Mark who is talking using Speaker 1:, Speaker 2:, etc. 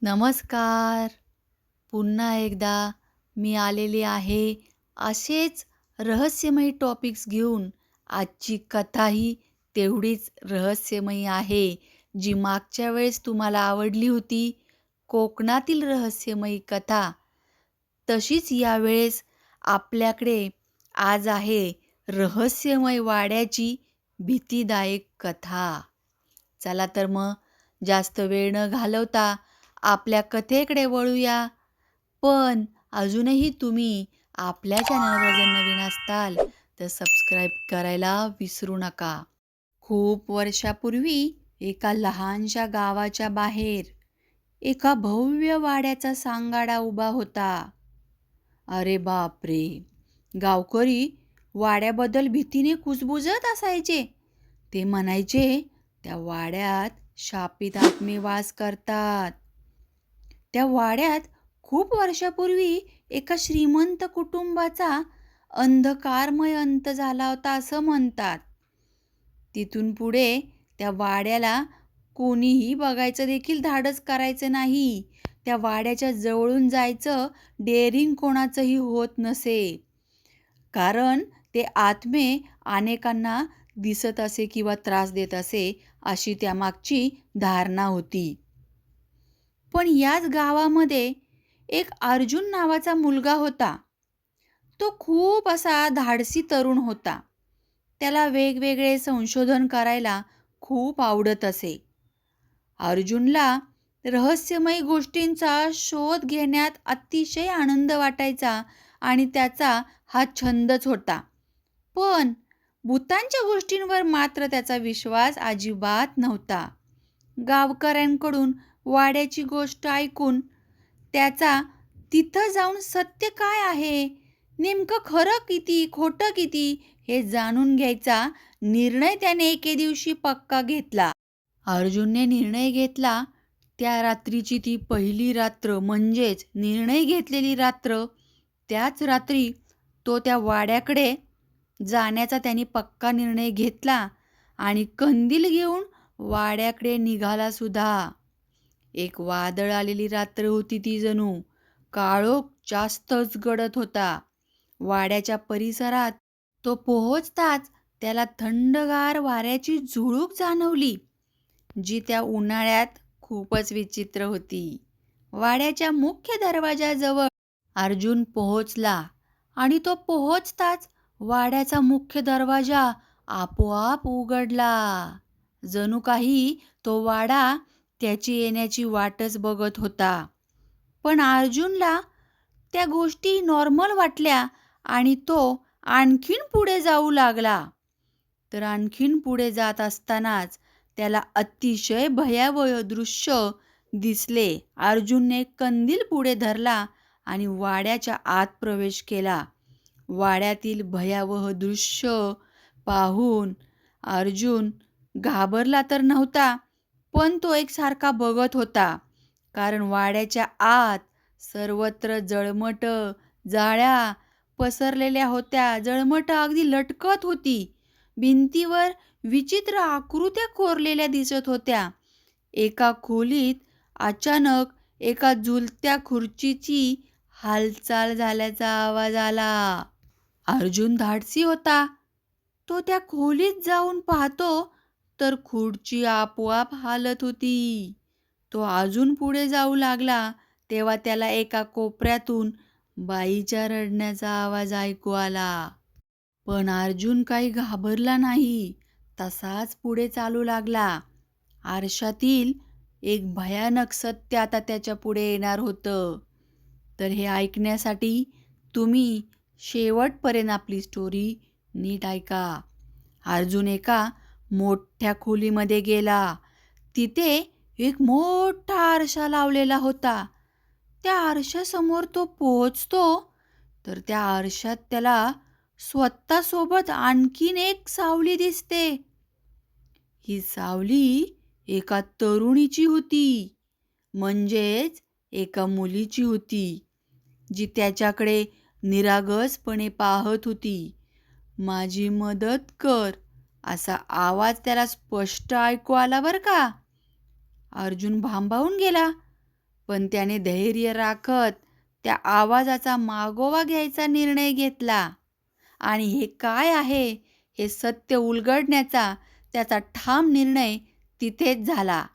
Speaker 1: नमस्कार. पुन्हा एकदा मी आलेली आहे असेच रहस्यमयी टॉपिक्स घेऊन. आजची कथाही तेवढीच रहस्यमयी आहे, जी मागच्या वेळेस तुम्हाला आवडली होती. कोकणातील रहस्यमयी कथा. तशीच यावेळेस आपल्याकडे आज आहे रहस्यमय वाड्याची भीतीदायक कथा. चला तर मग जास्त वेळ न घालवता आपल्या कथेकडे वळूया. पण अजूनही तुम्ही आपल्या चॅनलवर जर नवीन असताल तर सबस्क्राईब करायला विसरू नका. खूप वर्षापूर्वी एका लहानशा गावाच्या बाहेर एका भव्य वाड्याचा सांगाडा उभा होता. अरे बापरे! गावकरी वाड्याबद्दल भीतीने कुजबुजत असायचे. ते म्हणायचे, त्या वाड्यात शापित आत्मे वास करतात. त्या वाड्यात खूप वर्षापूर्वी एका श्रीमंत कुटुंबाचा अंधकारमय अंत झाला होता असं म्हणतात. तिथून पुढे त्या वाड्याला कोणीही बघायचं देखील धाडस करायचं नाही. त्या वाड्याच्या जवळून जायचं डेअरिंग कोणाचंही होत नसे. कारण ते आत्मे अनेकांना दिसत असे किंवा त्रास देत असे, अशी त्यामागची धारणा होती. पण याच गावामध्ये एक अर्जुन नावाचा मुलगा होता. तो खूप असा धाडसी तरुण होता. त्याला वेगवेगळे संशोधन करायला खूप आवडत असे. अर्जुनला रहस्यमय गोष्टींचा शोध घेण्यात अतिशय आनंद वाटायचा आणि त्याचा हा छंदच होता. पण भूतांच्या गोष्टींवर मात्र त्याचा विश्वास अजिबात नव्हता. गावकऱ्यांकडून वाड्याची गोष्ट ऐकून त्याचा तिथं जाऊन सत्य काय आहे, नेमकं खरं किती खोटं किती हे जाणून घ्यायचा निर्णय त्याने एके दिवशी पक्का घेतला. अर्जुनने निर्णय घेतला. त्या रात्रीची ती पहिली रात्र, म्हणजेच निर्णय घेतलेली रात्र. त्याच रात्री तो त्या वाड्याकडे जाण्याचा त्याने पक्का निर्णय घेतला आणि कंदील घेऊन वाड्याकडे निघाला सुद्धा. एक वादळ आलेली रात्र होती ती जणू. काळोख जास्तच गडद होता. वाड्याच्या परिसरात तो पोहोचताच त्याला थंडगार वाऱ्याची झुळूक जाणवली, जी त्या उन्हाळ्यात खूपच विचित्र होती. वाड्याच्या मुख्य दरवाजाजवळ अर्जुन पोहोचला आणि तो पोहोचताच वाड्याचा मुख्य दरवाजा आपोआप उघडला. जणू काही तो वाडा त्याची येण्याची वाटच बघत होता. पण अर्जुनला त्या गोष्टी नॉर्मल वाटल्या आणि तो आणखीन पुढे जाऊ लागला. तर आणखीन पुढे जात असतानाच त्याला अतिशय भयावह दृश्य दिसले. अर्जुनने कंदील पुढे धरला आणि वाड्याच्या आत प्रवेश केला. वाड्यातील भयावह दृश्य पाहून अर्जुन घाबरला तर नव्हता, पण तो एकसारखा बघत होता. कारण वाड्याच्या आत सर्वत्र जळमट जाळ्या पसरलेल्या होत्या. जळमट अगदी लटकत होती. भिंतीवर विचित्र आकृत्या कोरलेल्या दिसत होत्या. एका खोलीत अचानक एका झुलत्या खुर्चीची हालचाल झाल्याचा आवाज आला. अर्जुन धाडसी होता. तो त्या खोलीत जाऊन पाहतो तर खुर्ची आपोआप हालत होती. तो अजून पुढे जाऊ लागला तेव्हा त्याला एका कोपऱ्यातून बाईच्या रडण्याचा आवाज ऐकू आला. पण अर्जुन काही घाबरला नाही. तसाच पुढे चालू लागला. आरशातील एक भयानक सत्य आता त्याच्या पुढे येणार होतं. तर हे ऐकण्यासाठी तुम्ही शेवटपर्यंत आपली स्टोरी नीट ऐका. अर्जुन एका मोठ्या खोलीमध्ये गेला. तिथे एक मोठा आरसा लावलेला होता. त्या आरशासमोर तो पोहोचतो तर त्या आरशात त्याला स्वतःसोबत आणखीन एक सावली दिसते. ही सावली एका तरुणीची होती, म्हणजेच एका मुलीची होती, जी त्याच्याकडे निरागसपणे पाहत होती. माझी मदत कर, असा आवाज त्याला स्पष्ट ऐकू आला बरं का. अर्जुन भांबावून गेला. पण त्याने धैर्य राखत त्या आवाजाचा मागोवा घ्यायचा निर्णय घेतला आणि हे काय आहे हे सत्य उलगडण्याचा त्याचा ठाम निर्णय तिथेच झाला.